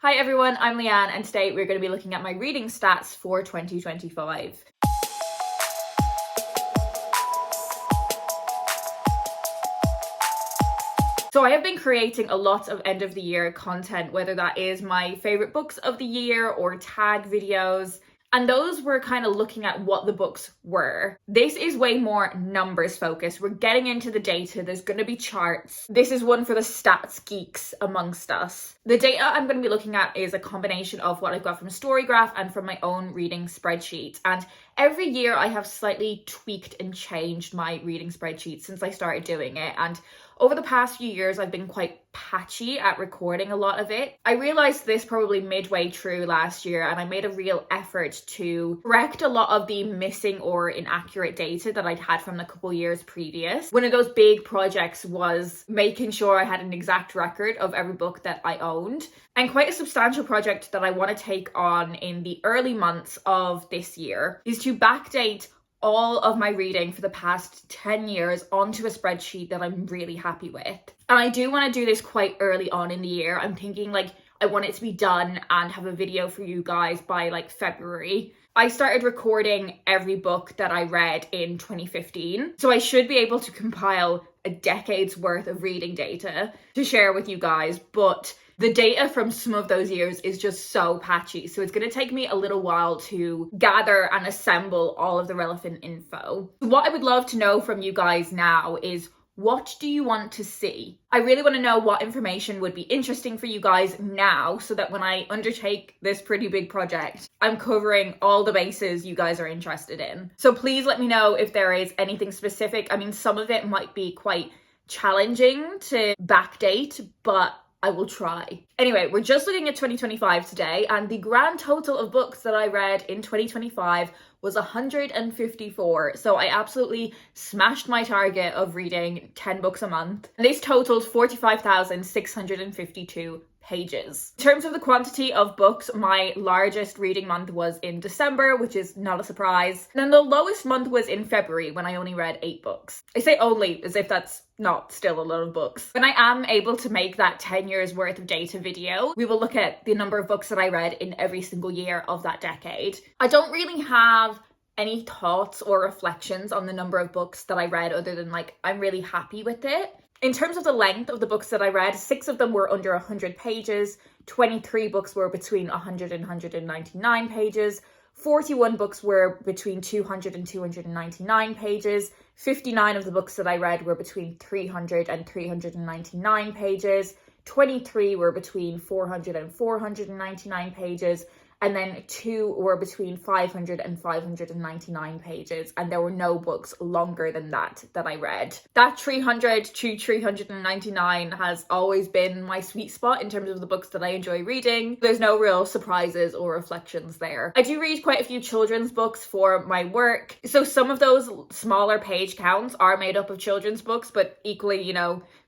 Hi everyone, I'm Leanne and today we're going to be looking at my reading stats for 2025. So I have been creating a lot of end of the year content, whether that is my favorite books of the year or tag videos. And those were kind of looking at what the books were. This is way more numbers focused. We're getting into the data. There's going to be charts. This is one for the stats geeks amongst us. The data I'm going to be looking at is a combination of what I've got from Storygraph and from my own reading spreadsheet. And every year I have slightly tweaked and changed my reading spreadsheet since I started doing it. And over the past few years, I've been quite patchy at recording a lot of it. I realized this probably midway through last year, and I made a real effort to correct a lot of the missing or inaccurate data that I'd had from the couple years previous. One of those big projects was making sure I had an exact record of every book that I owned. And quite a substantial project that I want to take on in the early months of this year is to backdate all of my reading for the past 10 years onto a spreadsheet that I'm really happy with. And I do want to do this quite early on in the year. I'm thinking I want it to be done and have a video for you guys by February. I started recording every book that I read in 2015. So I should be able to compile a decade's worth of reading data to share with you guys, but the data from some of those years is just so patchy. So it's going to take me a little while to gather and assemble all of the relevant info. What I would love to know from you guys now is, what do you want to see? I really want to know what information would be interesting for you guys now so that when I undertake this pretty big project, I'm covering all the bases you guys are interested in. So please let me know if there is anything specific. I mean, some of it might be quite challenging to backdate, but I will try. Anyway, we're just looking at 2025 today, and the grand total of books that I read in 2025 was 154. So I absolutely smashed my target of reading 10 books a month. And this totaled 45,652 pages. In terms of the quantity of books, my largest reading month was in December, which is not a surprise. And then the lowest month was in February, when I only read 8 books. I say only as if that's not still a lot of books. When I am able to make that 10 years worth of data video, we will look at the number of books that I read in every single year of that decade. I don't really have any thoughts or reflections on the number of books that I read other than I'm really happy with it. In terms of the length of the books that I read, 6 of them were under 100 pages, 23 books were between 100 and 199 pages, 41 books were between 200 and 299 pages, 59 of the books that I read were between 300 and 399 pages, 23 were between 400 and 499 pages, and then 2 were between 500 and 599 pages, and there were no books longer than that I read. That 300 to 399 has always been my sweet spot in terms of the books that I enjoy reading. There's no real surprises or reflections there. I do read quite a few children's books for my work, so some of those smaller page counts are made up of children's books, but equally,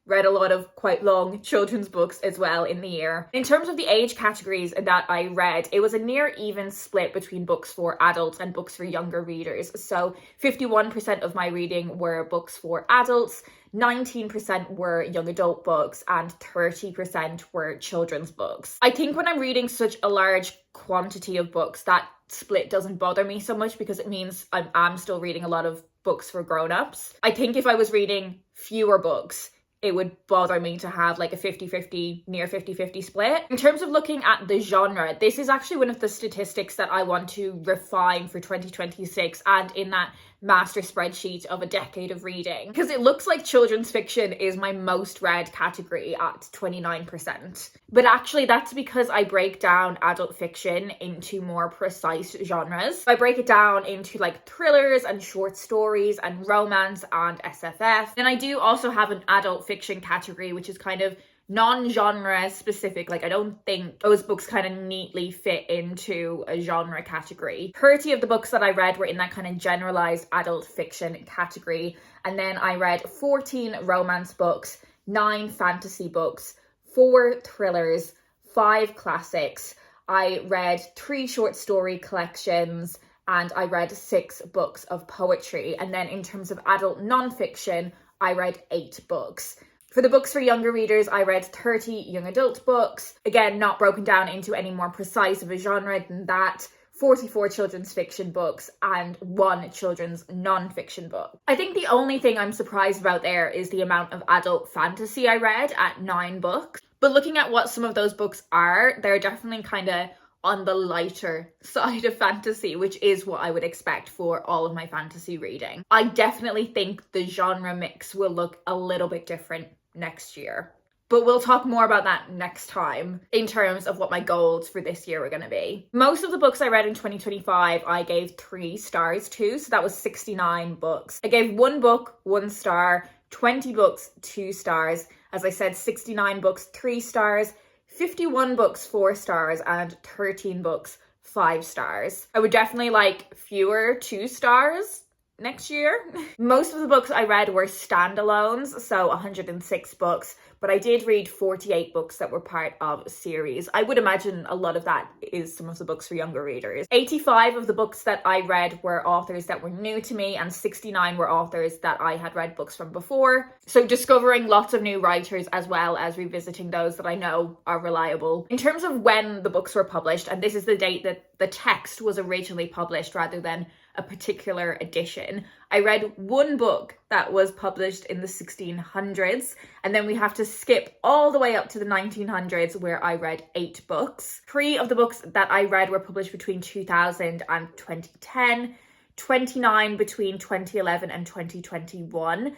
read a lot of quite long children's books as well in the year. In terms of the age categories that I read, it was a near even split between books for adults and books for younger readers. So 51% of my reading were books for adults, 19% were young adult books, and 30% were children's books. I think when I'm reading such a large quantity of books, that split doesn't bother me so much because it means I'm still reading a lot of books for grown-ups. I think if I was reading fewer books, it would bother me to have a 50-50, near 50-50 split. In terms of looking at the genre, this is actually one of the statistics that I want to refine for 2026 and in that master spreadsheet of a decade of reading, because it looks like children's fiction is my most read category at 29%. But actually that's because I break down adult fiction into more precise genres. I break it down into thrillers and short stories and romance and SFF. Then I do also have an adult fiction category, which is kind of non-genre specific. I don't think those books kind of neatly fit into a genre category. 30 of the books that I read were in that kind of generalized adult fiction category. And then I read 14 romance books, 9 fantasy books, 4 thrillers, 5 classics. I read 3 short story collections, and I read 6 books of poetry. And then in terms of adult non-fiction, I read 8 books. For the books for younger readers, I read 30 young adult books. Again, not broken down into any more precise of a genre than that. 44 children's fiction books and 1 children's non-fiction book. I think the only thing I'm surprised about there is the amount of adult fantasy I read at 9 books. But looking at what some of those books are, they're definitely kind of on the lighter side of fantasy, which is what I would expect for all of my fantasy reading. I definitely think the genre mix will look a little bit different next year. But we'll talk more about that next time in terms of what my goals for this year are going to be. Most of the books I read in 2025, I gave 3 stars to. So that was 69 books. I gave 1 book 1 star, 20 books 2 stars. As I said, 69 books 3 stars, 51 books 4 stars, and 13 books 5 stars. I would definitely like fewer 2 stars next year. Most of the books I read were standalones, so 106 books, but I did read 48 books that were part of a series. I would imagine a lot of that is some of the books for younger readers. 85 of the books that I read were authors that were new to me, and 69 were authors that I had read books from before. So discovering lots of new writers as well as revisiting those that I know are reliable. In terms of when the books were published, and this is the date that the text was originally published rather than a particular edition, I read 1 book that was published in the 1600s, and then we have to skip all the way up to the 1900s where I read 8 books. 3 of the books that I read were published between 2000 and 2010, 29 between 2011 and 2021,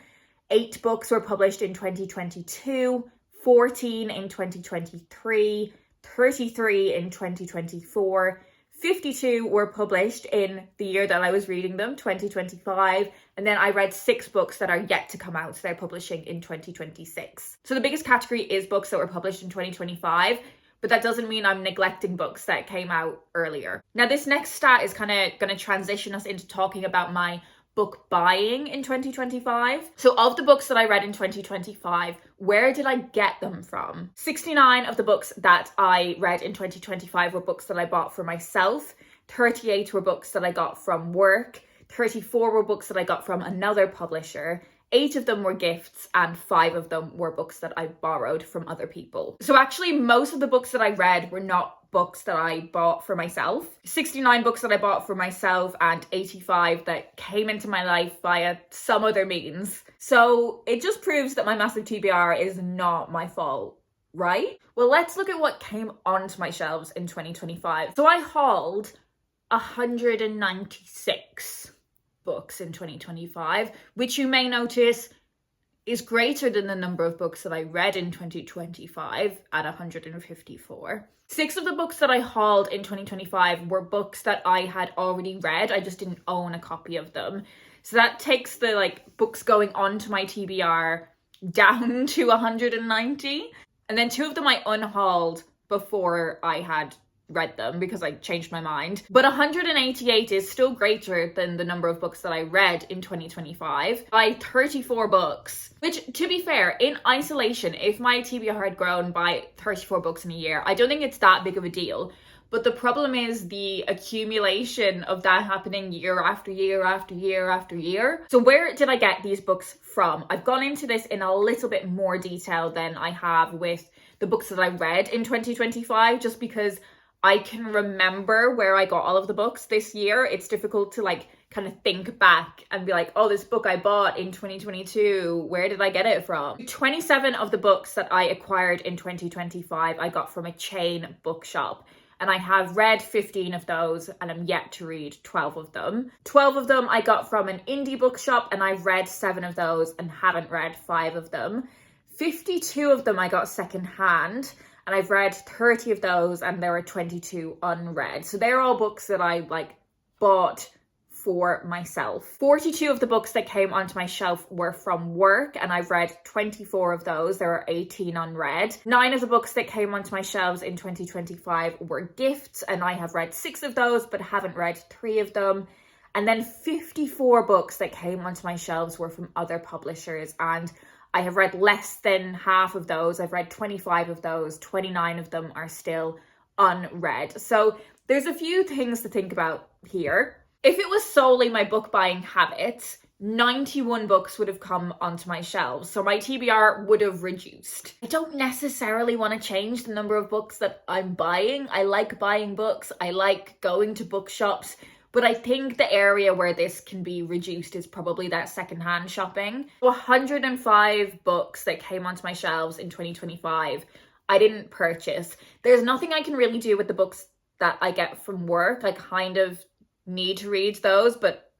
8 books were published in 2022, 14 in 2023, 33 in 2024, 52 were published in the year that I was reading them, 2025, and then I read 6 books that are yet to come out, so they're publishing in 2026. So the biggest category is books that were published in 2025, but that doesn't mean I'm neglecting books that came out earlier. Now this next stat is kind of going to transition us into talking about my book buying in 2025. So of the books that I read in 2025, where did I get them from? 69 of the books that I read in 2025 were books that I bought for myself. 38 were books that I got from work. 34 were books that I got from another publisher. 8 of them were gifts, and 5 of them were books that I borrowed from other people. So actually most of the books that I read were not books that I bought for myself. 69 books that I bought for myself and 85 that came into my life via some other means. So it just proves that my massive TBR is not my fault, right? Well, let's look at what came onto my shelves in 2025. So I hauled 196 books in 2025, which you may notice is greater than the number of books that I read in 2025 at 154. 6 of the books that I hauled in 2025 were books that I had already read. I just didn't own a copy of them. So that takes the books going onto my TBR down to 190. And then 2 of them I unhauled before I had read them because I changed my mind. But 188 is still greater than the number of books that I read in 2025 by 34 books, which, to be fair, in isolation, if my TBR had grown by 34 books in a year, I don't think it's that big of a deal. But the problem is the accumulation of that happening year after year after year after year. So where did I get these books from? I've gone into this in a little bit more detail than I have with the books that I read in 2025, just because I can remember where I got all of the books this year. It's difficult to kind of think back and be like, oh, this book I bought in 2022, where did I get it from? 27 of the books that I acquired in 2025, I got from a chain bookshop. And I have read 15 of those and I'm yet to read 12 of them. 12 of them I got from an indie bookshop and I've read 7 of those and haven't read 5 of them. 52 of them I got secondhand. And I've read 30 of those and there are 22 unread. So they're all books that I bought for myself. 42 of the books that came onto my shelf were from work and I've read 24 of those. There are 18 unread. 9 of the books that came onto my shelves in 2025 were gifts and I have read 6 of those but haven't read 3 of them. And then 54 books that came onto my shelves were from other publishers and I have read less than half of those. I've read 25 of those. 29 of them are still unread. So there's a few things to think about here. If it was solely my book buying habits, 91 books would have come onto my shelves. So my TBR would have reduced. I don't necessarily want to change the number of books that I'm buying. I like buying books. I like going to bookshops. But I think the area where this can be reduced is probably that secondhand shopping. 105 books that came onto my shelves in 2025, I didn't purchase. There's nothing I can really do with the books that I get from work. I kind of need to read those, but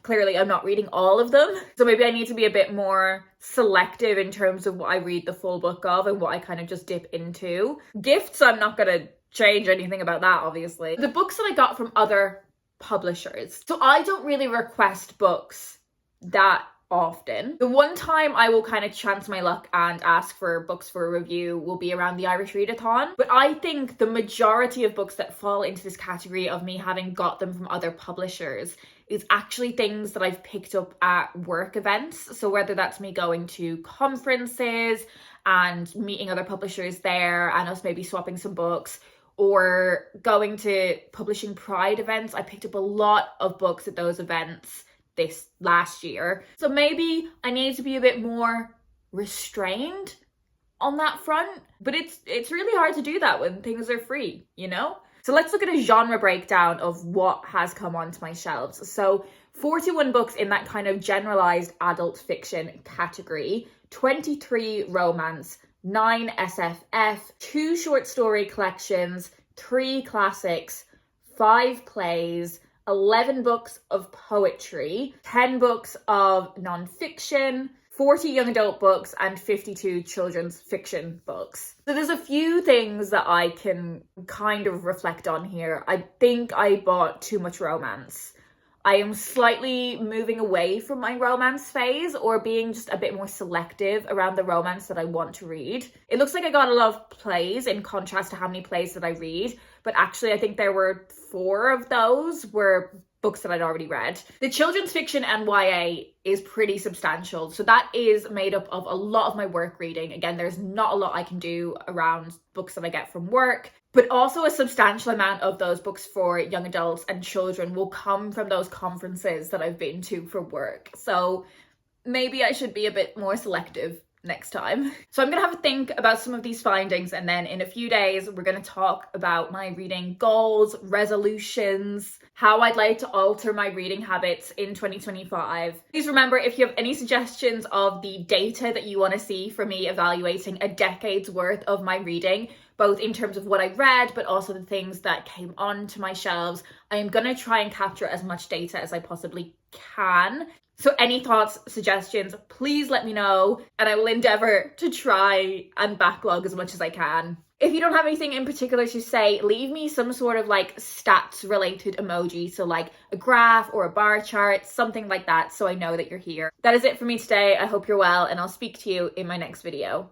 clearly I'm not reading all of them. So maybe I need to be a bit more selective in terms of what I read the full book of and what I kind of just dip into. Gifts, I'm not going to change anything about that, obviously. The books that I got from other publishers. So I don't really request books that often. The one time I will kind of chance my luck and ask for books for a review will be around the Irish Readathon. But I think the majority of books that fall into this category of me having got them from other publishers is actually things that I've picked up at work events. So whether that's me going to conferences and meeting other publishers there and us maybe swapping some books, or going to Publishing Pride events. I picked up a lot of books at those events this last year. So maybe I need to be a bit more restrained on that front. But it's really hard to do that when things are free, you know? So let's look at a genre breakdown of what has come onto my shelves. So 41 books in that kind of generalized adult fiction category, 23 romance, 9 SFF, 2 short story collections, 3 classics, 5 plays, 11 books of poetry, 10 books of non-fiction, 40 young adult books, and 52 children's fiction books. So there's a few things that I can kind of reflect on here. I think I bought too much romance. I am slightly moving away from my romance phase, or being just a bit more selective around the romance that I want to read. It looks like I got a lot of plays in contrast to how many plays that I read, but actually I think there were 4 of those were books that I'd already read. The children's fiction and YA is pretty substantial. So that is made up of a lot of my work reading. Again, there's not a lot I can do around books that I get from work, but also a substantial amount of those books for young adults and children will come from those conferences that I've been to for work. So maybe I should be a bit more selective next time. So I'm gonna have a think about some of these findings, and then in a few days we're gonna talk about my reading goals, resolutions, how I'd like to alter my reading habits in 2025. Please remember, if you have any suggestions of the data that you want to see for me evaluating a decade's worth of my reading, both in terms of what I read, but also the things that came onto my shelves, I am gonna try and capture as much data as I possibly can. So any thoughts, suggestions, please let me know, and I will endeavour to try and backlog as much as I can. If you don't have anything in particular to say, leave me some sort of like stats related emoji. So like a graph or a bar chart, something like that, so I know that you're here. That is it for me today. I hope you're well, and I'll speak to you in my next video.